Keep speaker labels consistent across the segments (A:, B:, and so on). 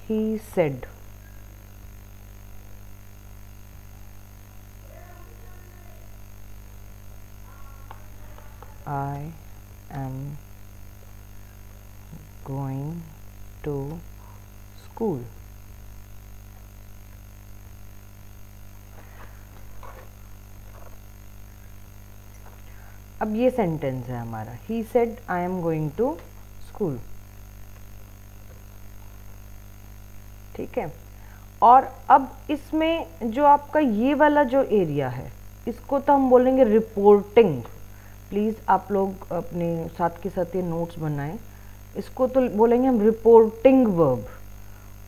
A: he said, I am going to school. अब ये sentence है हमारा, he said I am going to school, ठीक है। और अब इसमें जो आपका ये वाला जो एरिया है, इसको तो हम बोलेंगे रिपोर्टिंग। प्लीज़ आप लोग अपने साथ के साथ ये नोट्स बनाएं। इसको तो बोलेंगे हम रिपोर्टिंग वर्ब।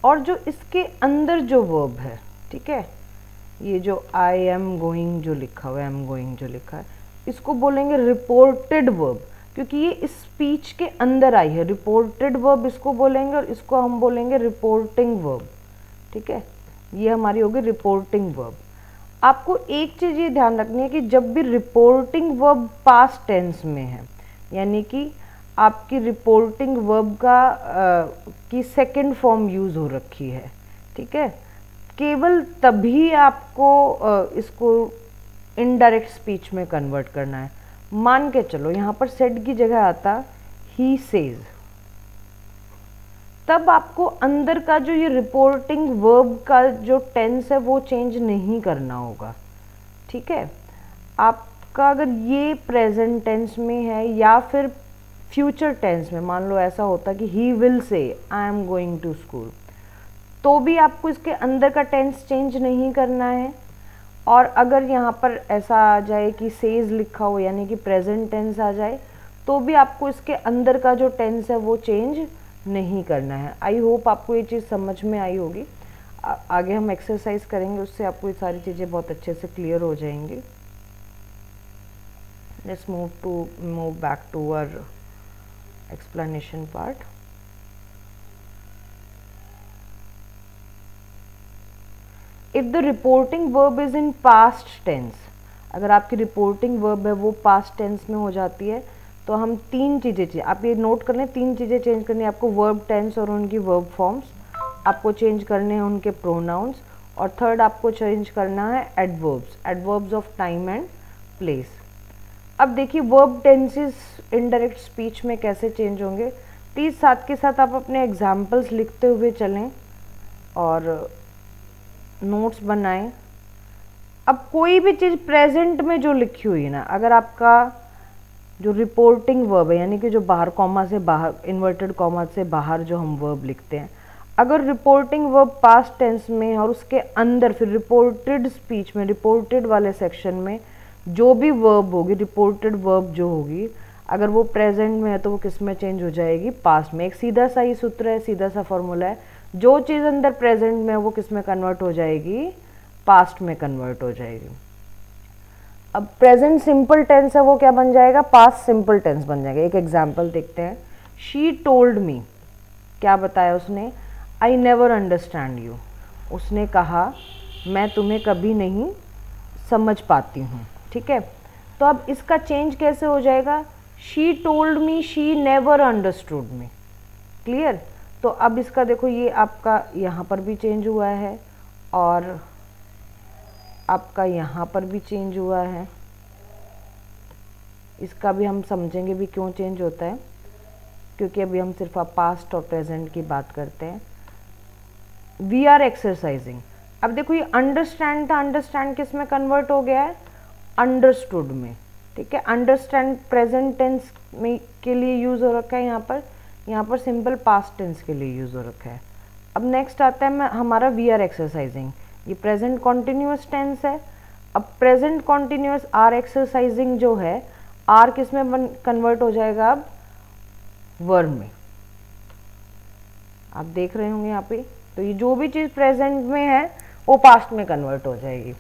A: और जो इसके अंदर जो वर्ब है, ठीक है, ये जो आई एम गोइंग जो लिखा हुआ है, एम गोइंग जो लिखा है, इसको बोलेंगे रिपोर्टेड वर्ब, क्योंकि ये इस स्पीच के अंदर आई है। रिपोर्टेड वर्ब इसको बोलेंगे और इसको हम बोलेंगे रिपोर्टिंग वर्ब, ठीक है। ये हमारी होगी रिपोर्टिंग वर्ब। आपको एक चीज़ ये ध्यान रखनी है कि जब भी रिपोर्टिंग वर्ब पास्ट टेंस में है, यानी कि आपकी रिपोर्टिंग वर्ब की सेकंड फॉर्म यूज़ हो रखी है, ठीक है, केवल तभी आपको इसको इनडायरेक्ट स्पीच में कन्वर्ट करना है। मान के चलो यहाँ पर सेड की जगह आता ही सेज, तब आपको अंदर का जो ये रिपोर्टिंग वर्ब का जो टेंस है वो चेंज नहीं करना होगा, ठीक है। आपका अगर ये प्रेजेंट टेंस में है या फिर फ्यूचर टेंस में, मान लो ऐसा होता कि he will say I am going to school, तो भी आपको इसके अंदर का टेंस चेंज नहीं करना है। और अगर यहाँ पर ऐसा आ जाए कि सेज लिखा हो, यानी कि प्रेजेंट टेंस आ जाए, तो भी आपको इसके अंदर का जो टेंस है वो चेंज नहीं करना है। आई होप आपको ये चीज़ समझ में आई होगी। आगे हम एक्सरसाइज करेंगे, उससे आपको ये सारी चीज़ें बहुत अच्छे से क्लियर हो जाएंगी। Let's move back to our explanation part. If the reporting verb is in past tense, अगर आपकी रिपोर्टिंग वर्ब है वो पास्ट टेंस में हो जाती है, तो हम तीन चीज़ें, आप ये नोट कर लें, तीन चीज़ें चेंज करनी है आपको। वर्ब टेंस और उनकी वर्ब फॉर्म्स आपको चेंज करने हैं, उनके प्रोनाउंस, और थर्ड आपको चेंज करना है adverbs, adverbs of time and place. अब देखिए वर्ब टेंसेस इनडायरेक्ट स्पीच में कैसे चेंज होंगे। प्लीज़ साथ के साथ आप अपने एग्जाम्पल्स लिखते हुए चलें और नोट्स बनाएं। अब कोई भी चीज़ प्रेजेंट में जो लिखी हुई है ना, अगर आपका जो रिपोर्टिंग वर्ब है, यानी कि जो बाहर कॉमा से बाहर, इन्वर्टेड कॉमा से बाहर जो हम वर्ब लिखते हैं, अगर रिपोर्टिंग वर्ब पास्ट टेंस में और उसके अंदर फिर रिपोर्टेड स्पीच में, रिपोर्टेड वाले सेक्शन में जो भी वर्ब होगी, रिपोर्टेड वर्ब जो होगी, अगर वो प्रेजेंट में है तो वो किस में चेंज हो जाएगी, पास्ट में। एक सीधा सा ही सूत्र है, सीधा सा फॉर्मूला है, जो चीज़ अंदर प्रेजेंट में है वो किस में कन्वर्ट हो जाएगी, पास्ट में कन्वर्ट हो जाएगी। अब प्रेजेंट सिंपल टेंस है वो क्या बन जाएगा, पास्ट सिंपल टेंस बन जाएगा। एक एग्जांपल देखते हैं। शी टोल्ड मी, क्या बताया उसने, आई नेवर अंडरस्टैंड यू, उसने कहा मैं तुम्हें कभी नहीं समझ पाती हूँ, ठीक है। तो अब इसका चेंज कैसे हो जाएगा, she told me, she never understood me, clear. तो अब इसका देखो, ये आपका यहाँ पर भी चेंज हुआ है और आपका यहाँ पर भी चेंज हुआ है। इसका भी हम समझेंगे भी क्यों चेंज होता है, क्योंकि अभी हम सिर्फ पास्ट और प्रेजेंट की बात करते हैं। वी आर एक्सरसाइजिंग, अब देखो ये अंडरस्टैंड था, अंडरस्टैंड किस में कन्वर्ट हो गया है, अंडरस्टूड में, ठीक है। अंडरस्टैंड प्रेजेंट टेंस में के लिए यूज़ हो रखा है, यहाँ पर सिंपल पास्ट टेंस के लिए यूज़ हो रखा है। अब नेक्स्ट आता है हमारा वी आर एक्सरसाइजिंग, ये प्रेजेंट कॉन्टिन्यूस टेंस है। अब प्रेजेंट कॉन्टिन्यूस आर एक्सरसाइजिंग जो है, आर किस में कन्वर्ट हो जाएगा, अब वर्ब में। आप देख रहे होंगे यहाँ पे, तो ये जो भी चीज़ प्रेजेंट में है वो पास्ट में कन्वर्ट हो जाएगी।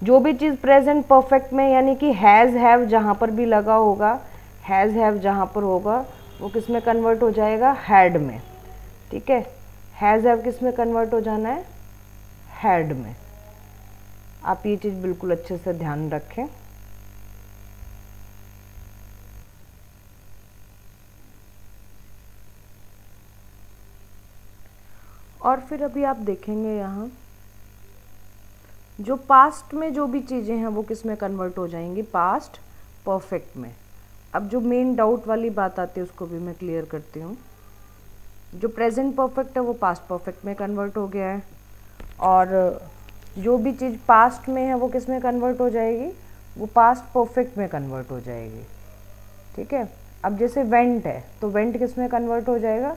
A: जो भी चीज़ प्रेजेंट परफेक्ट में, यानी कि हैज़ हैव जहाँ पर भी लगा होगा, हैज़ हैव जहाँ पर होगा वो किस में कन्वर्ट हो जाएगा, हैड में, ठीक है। हैज़ हैव किस में कन्वर्ट हो जाना है, हैड में। आप ये चीज़ बिल्कुल अच्छे से ध्यान रखें। और फिर अभी आप देखेंगे यहाँ जो पास्ट में जो भी चीज़ें हैं वो किस में कन्वर्ट हो जाएंगी, पास्ट परफेक्ट में। अब जो मेन डाउट वाली बात आती है उसको भी मैं क्लियर करती हूँ। जो प्रेजेंट परफेक्ट है वो पास्ट परफेक्ट में कन्वर्ट हो गया है, और जो भी चीज़ पास्ट में है वो किस में कन्वर्ट हो जाएगी, वो पास्ट परफेक्ट में कन्वर्ट हो जाएगी। ठीक है। अब जैसे वेंट है तो वेंट किस में कन्वर्ट हो जाएगा,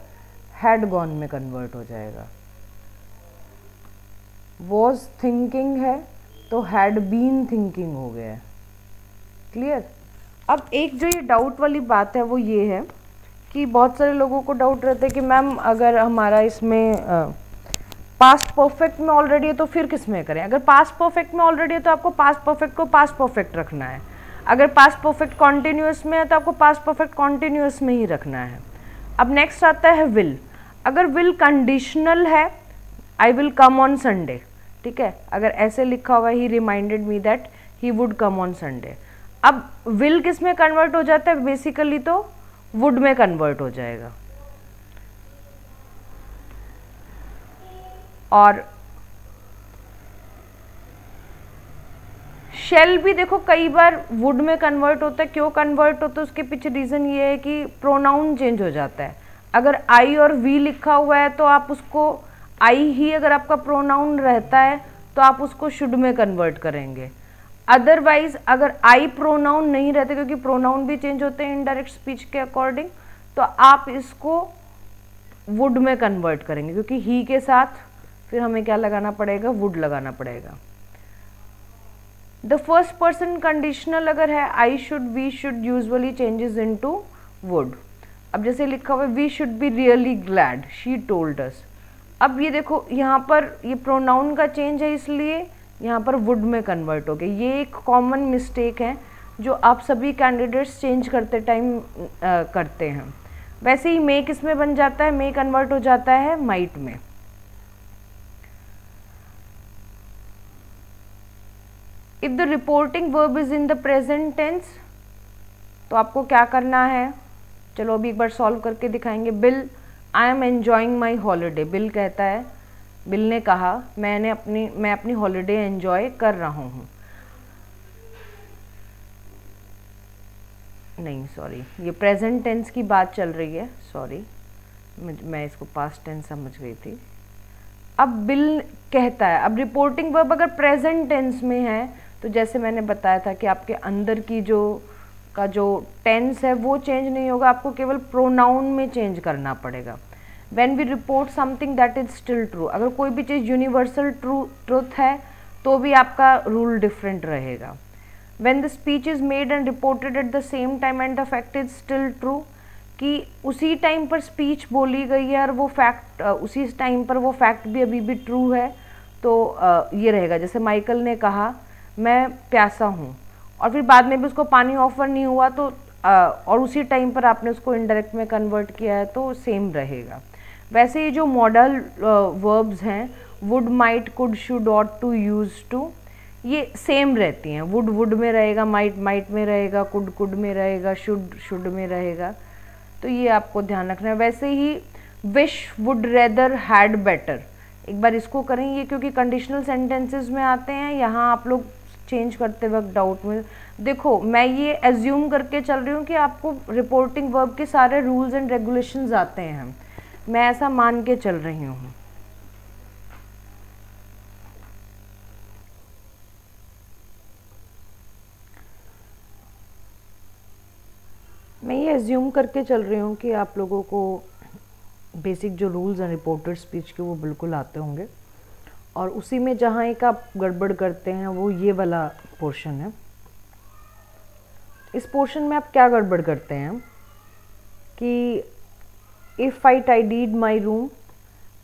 A: हैड गॉन में कन्वर्ट हो जाएगा। वॉज थिंकिंग है तो हैड बीन थिंकिंग हो गया है। क्लियर। अब एक जो ये डाउट वाली बात है वो ये है कि बहुत सारे लोगों को डाउट रहता है कि मैम अगर हमारा इसमें पास्ट परफेक्ट में ऑलरेडी है तो फिर किस में करें। अगर पास्ट परफेक्ट में ऑलरेडी है तो आपको पास्ट परफेक्ट को पास्ट परफेक्ट रखना है। अगर पास्ट परफेक्ट कॉन्टिन्यूअस में है तो आपको पास्ट परफेक्ट कॉन्टिन्यूअस में ही रखना है। अब नेक्स्ट आता है विल। अगर विल कंडीशनल है, I will come on Sunday, ठीक है, अगर ऐसे लिखा हुआ ही reminded me that he would come on Sunday. अब विल किस में कन्वर्ट हो जाता है, बेसिकली तो वुड में कन्वर्ट हो जाएगा। और शेल भी देखो कई बार वुड में कन्वर्ट होता है। क्यों कन्वर्ट होता है, उसके पीछे रीजन ये है कि प्रोनाउन चेंज हो जाता है। अगर आई और वी लिखा हुआ है तो आप उसको आई ही अगर आपका प्रोनाउन रहता है तो आप उसको शुड में कन्वर्ट करेंगे। अदरवाइज अगर आई प्रोनाउन नहीं रहते, क्योंकि प्रोनाउन भी चेंज होते हैं इनडायरेक्ट स्पीच के अकॉर्डिंग, तो आप इसको वुड में कन्वर्ट करेंगे, क्योंकि ही के साथ फिर हमें क्या लगाना पड़ेगा, वुड लगाना पड़ेगा। द फर्स्ट पर्सन कंडीशनल अगर है I should we should usually changes into would. अब जैसे लिखा हुआ है we should be really glad she told us. अब ये देखो यहाँ पर ये प्रोनाउन का चेंज है इसलिए यहाँ पर वुड में कन्वर्ट हो गया। ये एक कॉमन मिस्टेक है जो आप सभी कैंडिडेट्स चेंज करते टाइम करते हैं। वैसे ही मे किस में बन जाता है, मे कन्वर्ट हो जाता है माइट में। If the reporting verb is in the present tense तो आपको क्या करना है, चलो अभी एक बार सॉल्व करके दिखाएंगे। Bill I am enjoying my holiday. Bill कहता है, बिल ने कहा मैं अपनी हॉलीडे एंजॉय कर रहा हूँ। नहीं सॉरी, ये प्रेजेंट टेंस की बात चल रही है, सॉरी मैं इसको पास्ट टेंस समझ गई थी। अब बिल कहता है, अब रिपोर्टिंग वर्ब अगर प्रेजेंट टेंस में है तो जैसे मैंने बताया था कि आपके अंदर की जो टेंस है वो चेंज नहीं होगा, आपको केवल प्रोनाउन में चेंज करना पड़ेगा। When we report something that is still true, अगर कोई भी चीज़ यूनिवर्सल ट्रूथ है तो भी आपका रूल डिफरेंट रहेगा। When the speech is made and reported at the same time and the fact is still true, कि उसी टाइम पर स्पीच बोली गई है और वो फैक्ट उसी टाइम पर वो फैक्ट भी अभी भी ट्रू है, तो ये रहेगा। जैसे माइकल ने कहा मैं प्यासा हूँ और फिर बाद में भी उसको पानी ऑफर नहीं हुआ, तो और उसी टाइम पर आपने उसको इनडायरेक्ट में कन्वर्ट किया है तो सेम रहेगा। वैसे ये जो मॉडल वर्ब्स हैं would, might, could, should, ought to, use to, ये सेम रहती हैं। वुड वुड में रहेगा, माइट माइट में रहेगा, कुड कुड में रहेगा, शुड शुड में रहेगा, तो ये आपको ध्यान रखना है। वैसे ही wish, would, rather, had, better, एक बार इसको करें, ये क्योंकि कंडीशनल सेंटेंसेस में आते हैं, यहाँ आप लोग चेंज करते वक्त डाउट में देखो मैं ये एज्यूम करके चल रही हूँ कि आपको रिपोर्टिंग वर्ब के सारे रूल्स एंड रेगुलेशंस आते हैं, मैं ऐसा मान के चल रही हूँ। मैं ये एज्यूम करके चल रही हूँ कि आप लोगों को बेसिक जो रूल्स एंड रिपोर्टेड स्पीच के वो बिल्कुल आते होंगे, और उसी में जहाँ एक आप गड़बड़ करते हैं वो ये वाला पोर्शन है। इस पोर्शन में आप क्या गड़बड़ करते हैं कि if I tidied my room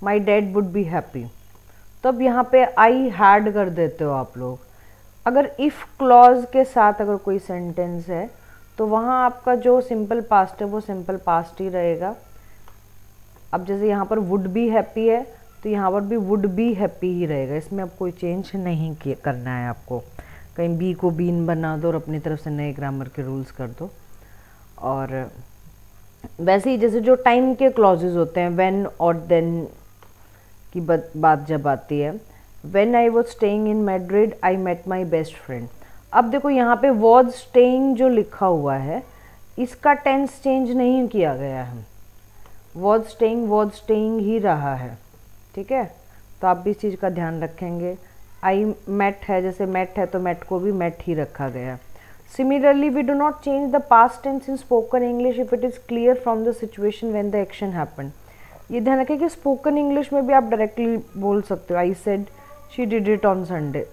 A: my dad would be happy, तब यहाँ पे आई हैड कर देते हो आप लोग। अगर इफ़ क्लॉज के साथ अगर कोई सेंटेंस है तो वहाँ आपका जो सिंपल पास्ट है वो सिंपल पास्ट ही रहेगा। अब जैसे यहाँ पर वुड बी हैप्पी है तो यहाँ पर भी वुड बी हैप्पी ही रहेगा, इसमें अब कोई चेंज नहीं करना है आपको। कहीं बी को बीन बना दो और अपनी तरफ से नए ग्रामर के रूल्स कर दो। और वैसे ही जैसे जो टाइम के क्लॉजेज होते हैं व्हेन और देन, की बात जब आती है, when I was staying in Madrid I met my best friend. अब देखो यहाँ पे वॉज स्टेइंग जो लिखा हुआ है इसका टेंस चेंज नहीं किया गया है, वॉज स्टेइंग ही रहा है, ठीक है। तो आप भी इस चीज़ का ध्यान रखेंगे। आई मेट है, जैसे मेट है तो मेट को भी मेट ही रखा गया। Similarly we do not change the past tense in spoken English if it is clear from the situation when the action happen. ये ध्यान रखें कि स्पोकन इंग्लिश में भी आप डायरेक्टली बोल सकते हो, I said she did it on Sunday.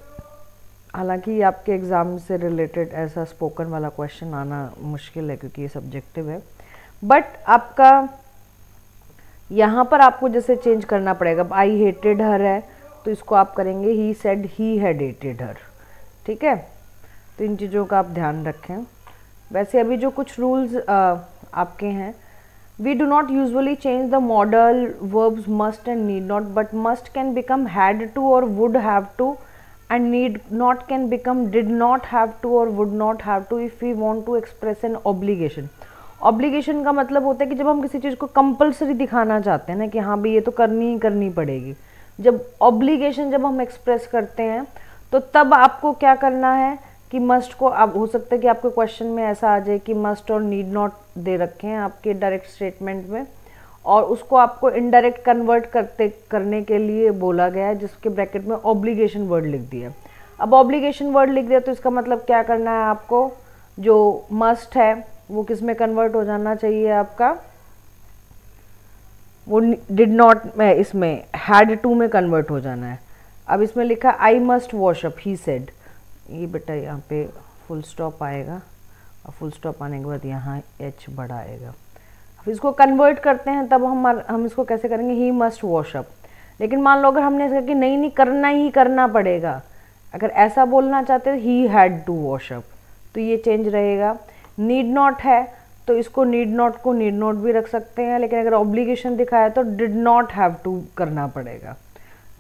A: हालांकि आपके एग्ज़ाम से रिलेटेड ऐसा स्पोकन वाला क्वेश्चन आना मुश्किल है क्योंकि ये सब्जेक्टिव है, बट आपका यहाँ पर आपको जैसे चेंज करना पड़ेगा। अब आई हेटेड हर है तो इसको आप करेंगे he said he had hated her, ठीक है। तो इन चीज़ों का आप ध्यान रखें। वैसे अभी जो कुछ रूल्स आपके हैं, we do not usually change the modal verbs must and need not, but must can become had to और would have to, and need not can become did not have to or would not have to if we want to express an obligation। obligation का मतलब होता है कि जब हम किसी चीज़ को कंपल्सरी दिखाना चाहते हैं ना कि हाँ भाई ये तो करनी ही करनी पड़ेगी। जब obligation जब हम एक्सप्रेस करते हैं तो तब आपको क्या करना है कि मस्ट को, अब हो सकता है कि आपके क्वेश्चन में ऐसा आ जाए कि मस्ट और नीड नॉट दे रखे हैं आपके डायरेक्ट स्टेटमेंट में, और उसको आपको इनडायरेक्ट कन्वर्ट करने के लिए बोला गया है, जिसके ब्रैकेट में ऑब्लिगेशन वर्ड लिख दिया। अब ऑब्लिगेशन वर्ड लिख दिया तो इसका मतलब क्या करना है आपको, जो मस्ट है वो किस में कन्वर्ट हो जाना चाहिए आपका, वो डिड नॉट में, इसमें हैड टू में कन्वर्ट हो जाना है। अब इसमें लिखा I must wash up he said, ये बेटा यहाँ पे फुल स्टॉप आएगा और फुल स्टॉप आने के बाद यहाँ एच बड़ा आएगा। अब इसको कन्वर्ट करते हैं तब हम इसको कैसे करेंगे, ही मस्ट वॉश अप। लेकिन मान लो अगर हमने ऐसा कि नहीं करना ही करना पड़ेगा, अगर ऐसा बोलना चाहते हैं he had to wash up, तो ये चेंज रहेगा। नीड नॉट है तो इसको नीड नॉट को नीड नॉट भी रख सकते हैं, लेकिन अगर ऑब्लिगेशन दिखाया तो डिड नॉट हैव टू करना पड़ेगा।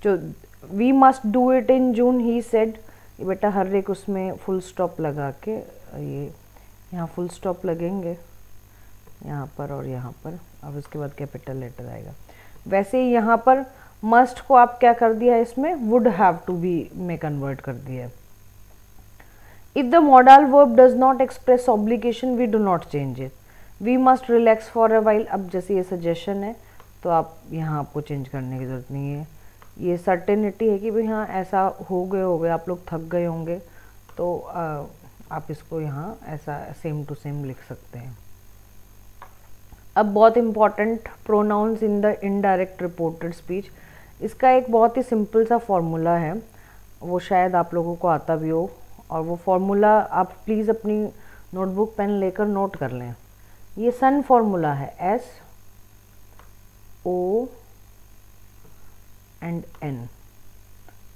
A: जो we must do it in June he said, ये बेटा हर एक उसमें फुल स्टॉप लगा के, ये यहाँ फुल स्टॉप लगेंगे यहाँ पर और यहाँ पर, अब इसके बाद कैपिटल लेटर आएगा। वैसे ही यहाँ पर मस्ट को आप क्या कर दिया है, इसमें वुड हैव टू बी में कन्वर्ट कर दिया है। If the modal verb does not express obligation we do not change it, we must relax for a while. अब जैसे ये सजेशन है तो आप यहाँ आपको चेंज करने की जरूरत नहीं है। ये सर्टेनिटी है कि भाई हाँ ऐसा हो गए आप लोग थक गए होंगे, तो आप इसको यहाँ ऐसा सेम टू सेम लिख सकते हैं। अब बहुत important pronouns in the indirect reported speech, इसका एक बहुत ही सिंपल सा फॉर्मूला है, वो शायद आप लोगों को आता भी हो, और वो फॉर्मूला आप प्लीज़ अपनी नोटबुक पेन लेकर नोट कर लें। ये सन फॉर्मूला है, एस ओ एंड एन,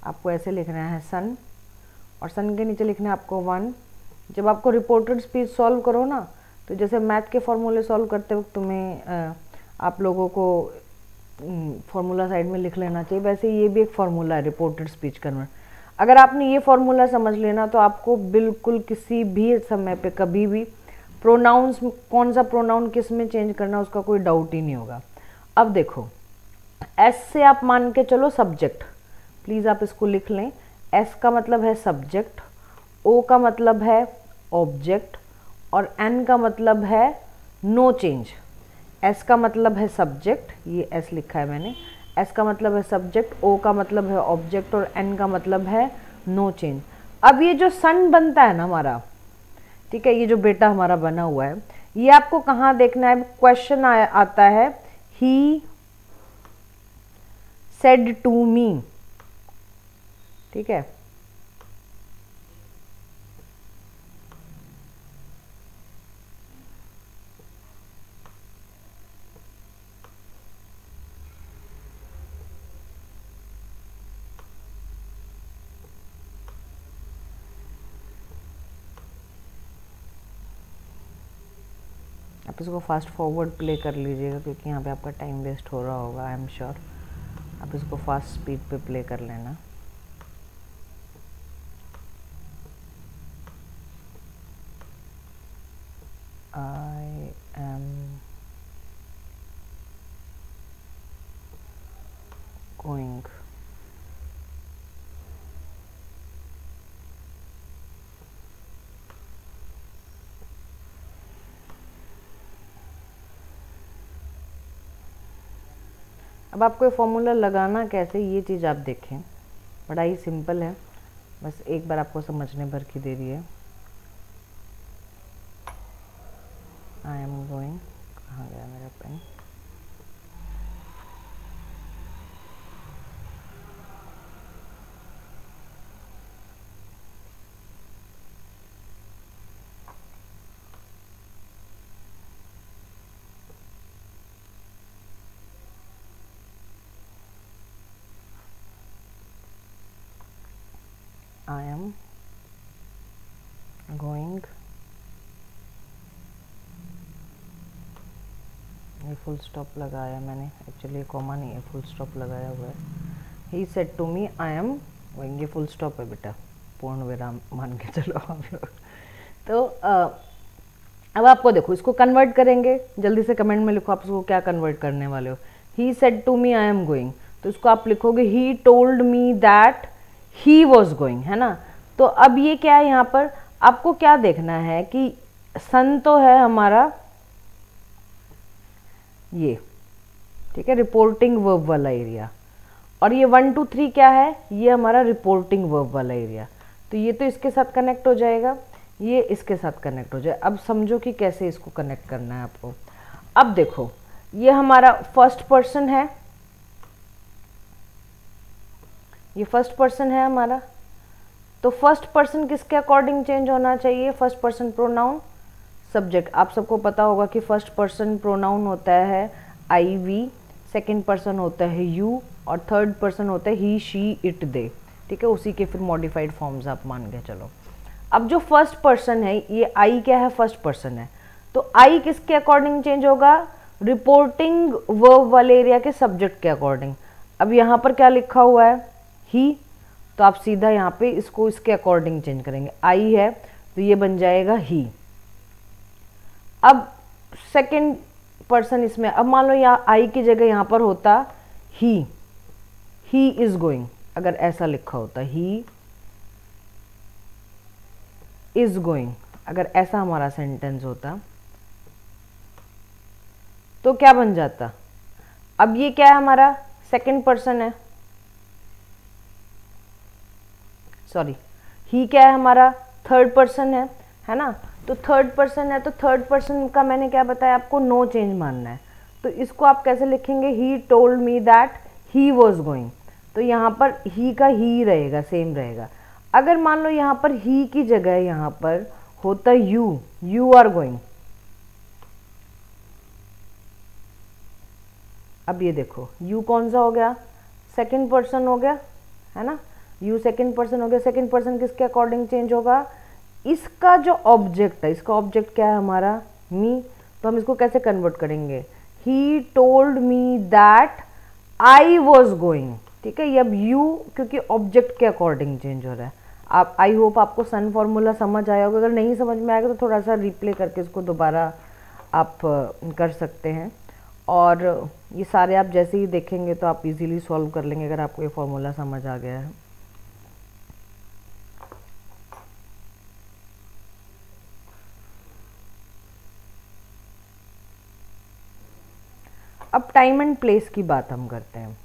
A: आपको ऐसे लिखना है सन, और सन के नीचे लिखना है आपको 1। जब आपको रिपोर्टेड स्पीच सॉल्व करो ना, तो जैसे मैथ के फॉर्मूले सॉल्व करते वक्त तुम्हें आप लोगों को फॉर्मूला साइड में लिख लेना चाहिए, वैसे ये भी एक फॉर्मूला है रिपोर्टेड स्पीच कन्वर्ट। अगर आपने ये फॉर्मूला समझ लेना तो आपको बिल्कुल किसी भी समय पे कभी भी प्रोनाउंस, कौन सा प्रोनाउन किस में चेंज करना उसका कोई डाउट ही नहीं होगा। अब देखो एस से आप मान के चलो सब्जेक्ट, प्लीज़ आप इसको लिख लें। एस का मतलब है सब्जेक्ट, ओ का मतलब है ऑब्जेक्ट, और एन का मतलब है नो चेंज। एस का मतलब है सब्जेक्ट, ये एस लिखा है मैंने, एस का मतलब है सब्जेक्ट, ओ का मतलब है ऑब्जेक्ट, और एन का मतलब है नो चेंज। अब ये जो सन बनता है ना हमारा, ठीक है, ये जो बेटा हमारा बना हुआ है, ये आपको कहाँ देखना है, क्वेश्चन आता है ही सेड टू मी, ठीक है। आप इसको फास्ट फॉरवर्ड प्ले कर लीजिएगा क्योंकि यहाँ पे आपका टाइम वेस्ट हो रहा होगा, आई एम श्योर। आप इसको फास्ट स्पीड पे प्ले कर लेना। आई एम गोइंग। अब आपको ये फॉर्मूला लगाना कैसे, ये चीज़ आप देखें, बड़ा ही सिंपल है, बस एक बार आपको समझने भर की देरी है। आई एम गोइंग, कहाँ गया मेरा पेन, आई एम गोइंग, ये फुल स्टॉप लगाया मैंने, एक्चुअली कॉमा नहीं है, फुल स्टॉप लगाया हुआ है। He said to me I am going, ये फुल स्टॉप है बेटा, पूर्ण विराम मान के चलो आप लोग। तो अब आपको देखो, इसको कन्वर्ट करेंगे, जल्दी से कमेंट में लिखो आप इसको क्या कन्वर्ट करने वाले हो। He said to me I am going, तो इसको आप लिखोगे he told me that he was going, है ना। तो अब ये क्या है, यहाँ पर आपको क्या देखना है कि सन तो है हमारा ये, ठीक है, रिपोर्टिंग वर्ब वाला एरिया, और ये 1 2 3 क्या है, ये हमारा रिपोर्टिंग वर्ब वाला एरिया। तो ये तो इसके साथ कनेक्ट हो जाएगा, ये इसके साथ कनेक्ट हो जाए। अब समझो कि कैसे इसको कनेक्ट करना है आपको। अब देखो, ये हमारा फर्स्ट पर्सन है, ये फर्स्ट पर्सन है हमारा, तो फर्स्ट पर्सन किसके अकॉर्डिंग चेंज होना चाहिए, फर्स्ट पर्सन प्रोनाउन सब्जेक्ट। आप सबको पता होगा कि फर्स्ट पर्सन प्रोनाउन होता है आई वी, सेकेंड पर्सन होता है यू, और थर्ड पर्सन होता है ही शी इट दे, ठीक है, उसी के फिर मॉडिफाइड फॉर्म्स आप मान के चलो। अब जो फर्स्ट पर्सन है, ये आई क्या है, फर्स्ट पर्सन है, तो आई किसके अकॉर्डिंग चेंज होगा, रिपोर्टिंग वर्ब वाले एरिया के सब्जेक्ट के अकॉर्डिंग। अब यहाँ पर क्या लिखा हुआ है, ही, तो आप सीधा यहाँ पे इसको इसके अकॉर्डिंग चेंज करेंगे, आई है तो ये बन जाएगा ही। अब सेकंड पर्सन इसमें, अब मान लो यहाँ आई की जगह यहाँ पर होता ही इज गोइंग, अगर ऐसा लिखा होता ही इज गोइंग, अगर ऐसा हमारा सेंटेंस होता तो क्या बन जाता। अब ये क्या है, हमारा सेकंड पर्सन है, सॉरी ही क्या है हमारा थर्ड पर्सन है ना। तो थर्ड पर्सन है, तो थर्ड पर्सन का मैंने क्या बताया आपको, नो चेंज मानना है। तो इसको आप कैसे लिखेंगे, ही told me that he was going, तो यहाँ पर ही का ही रहेगा, सेम रहेगा। अगर मान लो यहाँ पर ही की जगह यहाँ पर होता यू आर गोइंग, अब ये देखो यू कौन सा हो गया, सेकंड पर्सन हो गया, है ना, यू सेकंड पर्सन हो गया। सेकंड पर्सन किसके अकॉर्डिंग चेंज होगा, इसका जो ऑब्जेक्ट है, इसका ऑब्जेक्ट क्या है हमारा, मी, तो हम इसको कैसे कन्वर्ट करेंगे, ही told me that I was going, ठीक है। ये अब यू क्योंकि ऑब्जेक्ट के अकॉर्डिंग चेंज हो रहा है। आप, आई होप आपको सन फॉर्मूला समझ आया होगा, अगर नहीं समझ में आएगा तो थोड़ा सा रिप्ले करके इसको दोबारा आप कर सकते हैं, और ये सारे आप जैसे ही देखेंगे तो आप इजीली सॉल्व कर लेंगे अगर आपको ये फॉर्मूला समझ आ गया है। अब टाइम एंड प्लेस की बात हम करते हैं।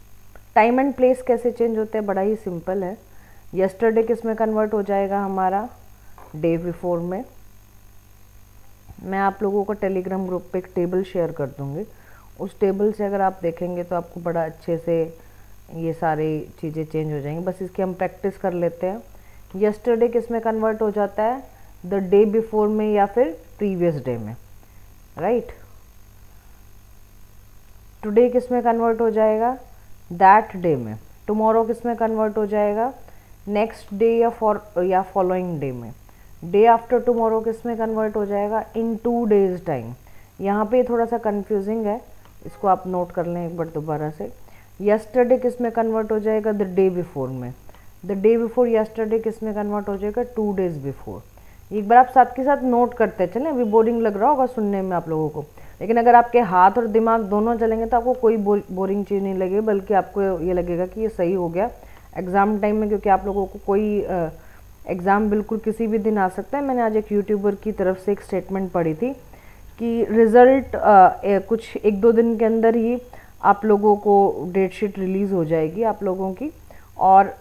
A: टाइम एंड प्लेस कैसे चेंज होते हैं, बड़ा ही सिंपल है। यस्टरडे किस में कन्वर्ट हो जाएगा हमारा, डे बिफोर में। मैं आप लोगों को टेलीग्राम ग्रुप पे एक टेबल शेयर कर दूंगी, उस टेबल से अगर आप देखेंगे तो आपको बड़ा अच्छे से ये सारी चीज़ें चेंज हो जाएंगी। बस इसकी हम प्रैक्टिस कर लेते हैं। यस्टरडे किस में कन्वर्ट हो जाता है, द डे बिफोर में या फिर प्रीवियस डे में, राइट। टुडे किस में कन्वर्ट हो जाएगा, दैट डे में। टुमारो किस में कन्वर्ट हो जाएगा, नेक्स्ट डे या फॉलोइंग डे में। डे आफ्टर टुमारो किस में कन्वर्ट हो जाएगा, इन 2 days टाइम। यहाँ पे थोड़ा सा कंफ्यूजिंग है, इसको आप नोट कर लें एक बार दोबारा से। यस्टरडे किस में कन्वर्ट हो जाएगा, द डे बिफोर में। द डे बिफोर यस्टरडे किस में कन्वर्ट हो जाएगा, 2 days बिफोर। एक बार आप साथ के साथ नोट करते चलें, अभी बोरिंग लग रहा होगा सुनने में आप लोगों को। लेकिन अगर आपके हाथ और दिमाग दोनों चलेंगे तो आपको कोई बोरिंग चीज़ नहीं लगेगी, बल्कि आपको ये लगेगा कि ये सही हो गया एग्ज़ाम टाइम में, क्योंकि आप लोगों को कोई एग्ज़ाम बिल्कुल किसी भी दिन आ सकता है। मैंने आज एक यूट्यूबर की तरफ से एक स्टेटमेंट पढ़ी थी कि रिज़ल्ट कुछ 1-2 दिन के अंदर ही आप लोगों को डेट शीट रिलीज़ हो जाएगी आप लोगों की, और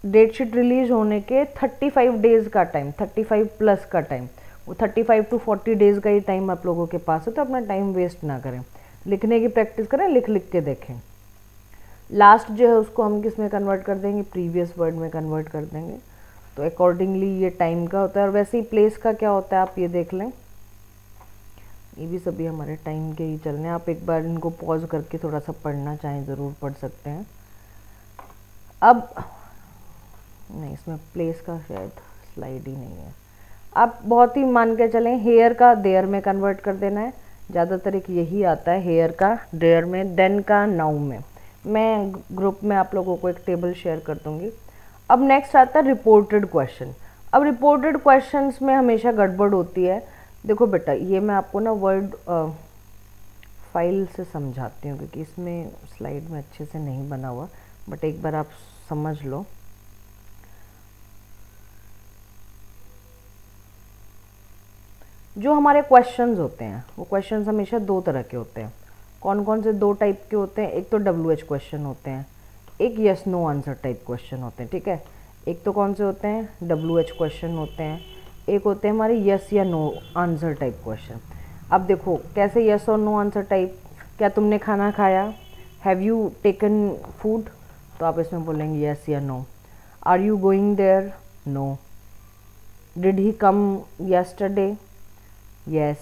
A: डेट शीट रिलीज होने के 35 डेज़ का टाइम, 35 प्लस का टाइम, वो 35 to 40 डेज़ का ही टाइम आप लोगों के पास है। तो अपना टाइम वेस्ट ना करें, लिखने की प्रैक्टिस करें, लिख लिख के देखें। लास्ट जो है उसको हम किस में कन्वर्ट कर देंगे, प्रीवियस वर्ड में कन्वर्ट कर देंगे। तो अकॉर्डिंगली ये टाइम का होता है, और वैसे ही प्लेस का क्या होता है आप ये देख लें। ये भी सभी हमारे टाइम के ही चलने हैं। आप एक बार इनको पॉज करके थोड़ा सा पढ़ना चाहें ज़रूर पढ़ सकते हैं। अब नहीं, इसमें प्लेस का शायद स्लाइड ही नहीं है। आप बहुत ही मान के चलें, हेयर का देयर में कन्वर्ट कर देना है। ज़्यादातर एक यही आता है, हेयर का देयर में, देन का नाउ में। मैं ग्रुप में आप लोगों को एक टेबल शेयर कर दूंगी। अब नेक्स्ट आता है रिपोर्टेड क्वेश्चन। अब रिपोर्टेड क्वेश्चंस में हमेशा गड़बड़ होती है। देखो बेटा, ये मैं आपको ना वर्ड फाइल से समझाती हूँ, क्योंकि इसमें स्लाइड में अच्छे से नहीं बना हुआ, बट एक बार आप समझ लो। जो हमारे क्वेश्चंस होते हैं वो क्वेश्चंस हमेशा 2 तरह के होते हैं। कौन कौन से 2 टाइप के होते हैं? एक तो WH क्वेश्चन होते हैं, एक yes no answer type question होते हैं, ठीक है। एक तो कौन से होते हैं? WH क्वेश्चन होते हैं, एक होते हैं हमारे यस या नो आंसर टाइप क्वेश्चन। अब देखो कैसे यस और नो आंसर टाइप, क्या तुमने खाना खाया, हैव यू टेकन फूड, तो आप इसमें बोलेंगे यस या no. Are you going there, no. Did he come yesterday, yes.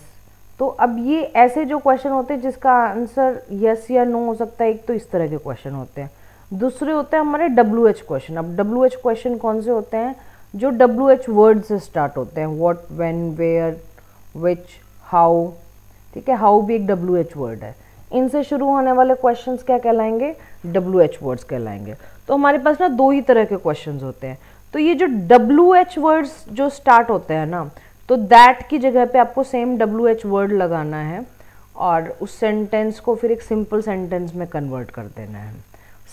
A: तो अब ये ऐसे जो क्वेश्चन होते हैं जिसका आंसर यस या नो हो सकता है, एक तो इस तरह के क्वेश्चन होते हैं। दूसरे होते हैं हमारे WH क्वेश्चन। अब WH क्वेश्चन कौन से होते हैं? जो WH वर्ड से स्टार्ट होते हैं, what, when, where, which, how, ठीक है। हाउ भी एक WH वर्ड है। इनसे शुरू होने वाले क्वेश्चंस क्या कहलाएंगे? WH वर्ड्स कहलाएंगे। तो हमारे पास ना 2 ही तरह के क्वेश्चंस होते हैं। तो ये जो WH वर्ड्स जो स्टार्ट होते हैं ना, तो दैट की जगह पे आपको सेम WH वर्ड लगाना है और उस सेंटेंस को फिर एक सिंपल सेंटेंस में कन्वर्ट कर देना है।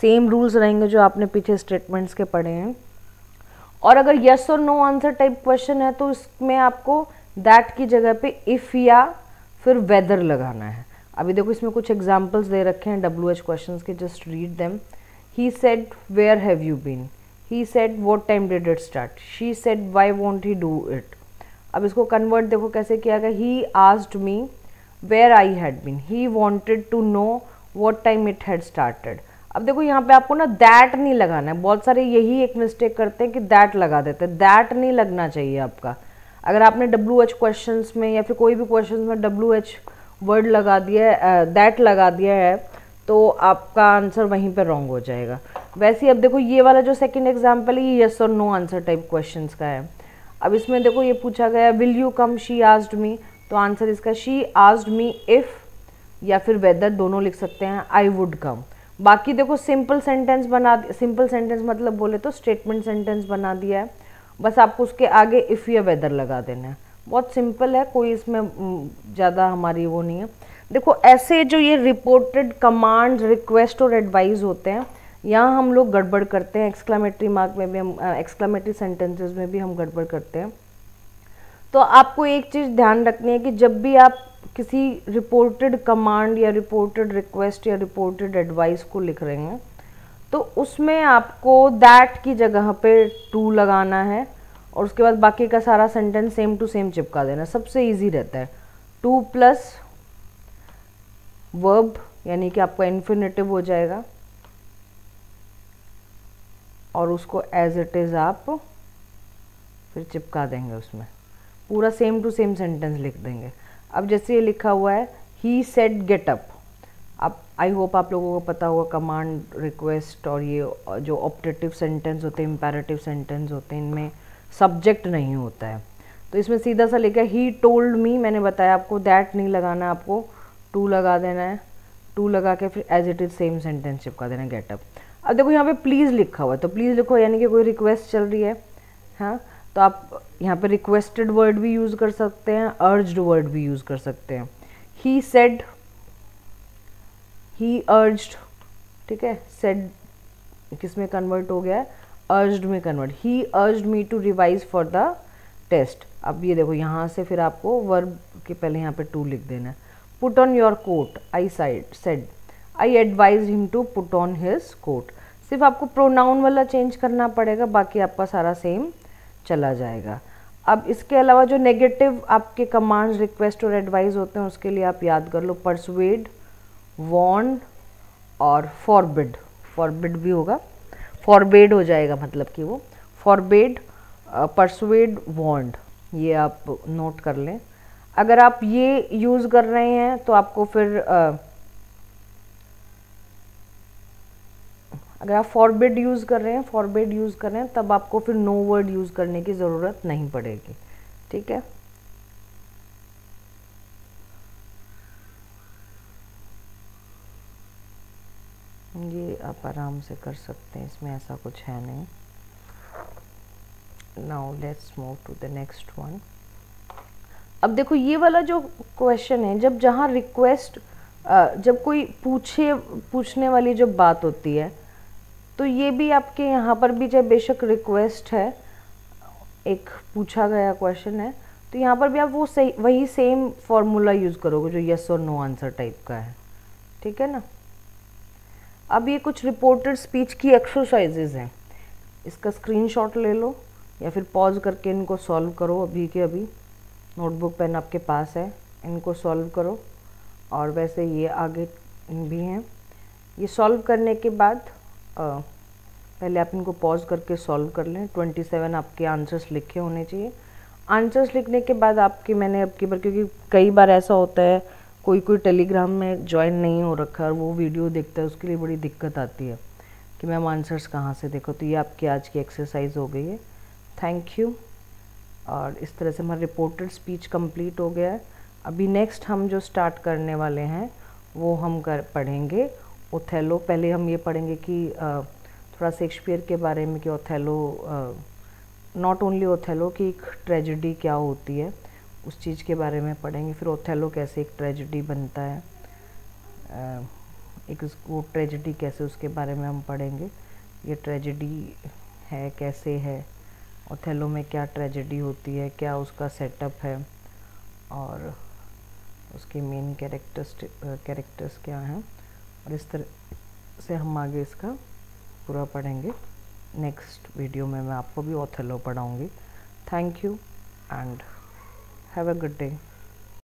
A: सेम रूल्स रहेंगे जो आपने पीछे स्टेटमेंट्स के पढ़े हैं। और अगर यस और नो आंसर टाइप क्वेश्चन है तो इसमें आपको दैट की जगह पे इफ़ या फिर वेदर लगाना है। अभी देखो इसमें कुछ एग्जाम्पल्स दे रखे हैं WH क्वेश्चन के, just read them. He said where have you been, he said what time did it start, she said why won't he do it. अब इसको कन्वर्ट देखो कैसे किया गया। He asked me where I had been, he wanted to know what time it had started. अब देखो यहाँ पे आपको ना दैट नहीं लगाना है। बहुत सारे यही एक मिस्टेक करते हैं कि दैट लगा देते हैं। दैट नहीं लगना चाहिए आपका। अगर आपने WH क्वेश्चंस में या फिर कोई भी क्वेश्चंस में WH वर्ड लगा दिया है, दैट लगा दिया है, तो आपका आंसर वहीं पे रॉन्ग हो जाएगा। वैसे ही अब देखो ये वाला जो सेकंड एग्जाम्पल है ये यस और नो आंसर टाइप क्वेश्चंस का है। अब इसमें देखो ये पूछा गया will you come, she asked me, तो आंसर इसका शी आस्क्ड मी इफ़ या फिर वेदर, दोनों लिख सकते हैं, आई वुड कम। बाकी देखो सिंपल सेंटेंस बना, सिंपल सेंटेंस मतलब बोले तो स्टेटमेंट सेंटेंस बना दिया है। बस आपको उसके आगे इफ़ या वेदर लगा देना है। बहुत सिंपल है, कोई इसमें ज़्यादा हमारी वो नहीं है। देखो ऐसे जो ये रिपोर्टेड कमांड, रिक्वेस्ट और एडवाइस होते हैं, यहाँ हम लोग गड़बड़ करते हैं। एक्सक्लामेटरी मार्क में भी हम, एक्सक्लामेटरी सेंटेंसेस में भी हम गड़बड़ करते हैं। तो आपको एक चीज़ ध्यान रखनी है कि जब भी आप किसी रिपोर्टेड कमांड या रिपोर्टेड रिक्वेस्ट या रिपोर्टेड एडवाइस को लिख रहे हैं तो उसमें आपको दैट की जगह पे टू लगाना है और उसके बाद बाकी का सारा सेंटेंस सेम टू सेम चिपका देना। सबसे इजी रहता है। टू प्लस वर्ब यानी कि आपका इन्फिनेटिव हो जाएगा और उसको एज इट इज़ आप फिर चिपका देंगे, उसमें पूरा सेम टू सेम सेंटेंस लिख देंगे। अब जैसे ये लिखा हुआ है ही सेड गेट अप, अब आई होप आप लोगों को पता होगा कमांड, रिक्वेस्ट और ये जो ऑप्टेटिव सेंटेंस होते हैं, इम्पेरेटिव सेंटेंस होते हैं, इनमें सब्जेक्ट नहीं होता है। तो इसमें सीधा सा लिखा है ही टोल्ड मी, मैंने बताया आपको दैट नहीं लगाना, आपको टू लगा देना है। टू लगा के फिर as it is same sentence चिपका देना गेट अप। अब देखो यहाँ पे प्लीज़ लिखा हुआ है तो प्लीज़ लिखो यानी कि कोई रिक्वेस्ट चल रही है, हाँ, तो आप यहाँ पे रिक्वेस्टेड वर्ड भी यूज़ कर सकते हैं, अर्ज्ड वर्ड भी यूज़ कर सकते हैं। ही सेड, ही अर्ज्ड, ठीक है, सेड किस में कन्वर्ट हो गया है, अर्ज्ड में convert, he urged me to revise for the test. अब ये देखो यहाँ से फिर आपको वर्ब के पहले यहाँ पे टू लिख देना है। Put on your coat, I said, I advise him to put on his coat. सिर्फ आपको प्रोनाउन वाला चेंज करना पड़ेगा, बाकी आपका सारा सेम चला जाएगा। अब इसके अलावा जो नेगेटिव आपके कमांड्स, रिक्वेस्ट और एडवाइस होते हैं उसके लिए आप याद कर लो, परसुएड, वॉर्न और फॉरबिड। फॉरबिड भी होगा, फॉरबेड हो जाएगा, मतलब कि वो फॉरबेड, परसुएड, वॉर्न्ड, ये आप नोट कर लें। अगर आप ये यूज़ कर रहे हैं तो आपको फिर अगर आप फॉरबिड यूज़ कर रहे हैं, तब आपको फिर नो वर्ड यूज़ करने की ज़रूरत नहीं पड़ेगी, ठीक है। ये आप आराम से कर सकते हैं, इसमें ऐसा कुछ है नहीं। Now let's move to the next one. अब देखो ये वाला जो क्वेश्चन है, जब जहाँ रिक्वेस्ट, जब कोई पूछने वाली जब बात होती है, तो ये भी आपके यहाँ पर भी जब बेशक रिक्वेस्ट है, एक पूछा गया क्वेश्चन है, तो यहाँ पर भी आप वो सही वही सेम फॉर्मूला यूज़ करोगे जो यस और नो आंसर टाइप का है, ठीक है ना। अब ये कुछ रिपोर्टेड स्पीच की एक्सरसाइजेज हैं, इसका स्क्रीनशॉट ले लो या फिर पॉज करके इनको सॉल्व करो। अभी के अभी नोटबुक पेन आपके पास है, इनको सॉल्व करो। और वैसे ये आगे भी हैं। ये सॉल्व करने के बाद पहले आप इनको पॉज करके सॉल्व कर लें। 27 आपके आंसर्स लिखे होने चाहिए। आंसर्स लिखने के बाद आपके, मैंने अब की बार, क्योंकि कई बार ऐसा होता है कोई टेलीग्राम में ज्वाइन नहीं हो रखा है और वो वीडियो देखता है, उसके लिए बड़ी दिक्कत आती है कि मैम आंसर्स कहाँ से देखो। तो ये आपकी आज की एक्सरसाइज हो गई है। Thank you. और इस तरह से हमारा रिपोर्टेड स्पीच कंप्लीट हो गया है। अभी नेक्स्ट हम जो स्टार्ट करने वाले हैं वो हम पढ़ेंगे ओथेलो। पहले हम ये पढ़ेंगे कि थोड़ा शेक्सपियर के बारे में, कि ओथेलो, नॉट ओनली ओथेलो, कि एक ट्रेजेडी क्या होती है उस चीज़ के बारे में पढ़ेंगे। फिर ओथेलो कैसे एक ट्रेजेडी बनता है, एक वो ट्रेजेडी कैसे, उसके बारे में हम पढ़ेंगे। ये ट्रेजेडी है, कैसे है, ओथेलो में क्या ट्रेजेडी होती है, क्या उसका सेटअप है और उसके मेन कैरेक्टर्स क्या हैं। और इस तरह से हम आगे इसका पूरा पढ़ेंगे। नेक्स्ट वीडियो में मैं आपको भी ओथेलो पढ़ाऊँगी। Thank you and have a good day.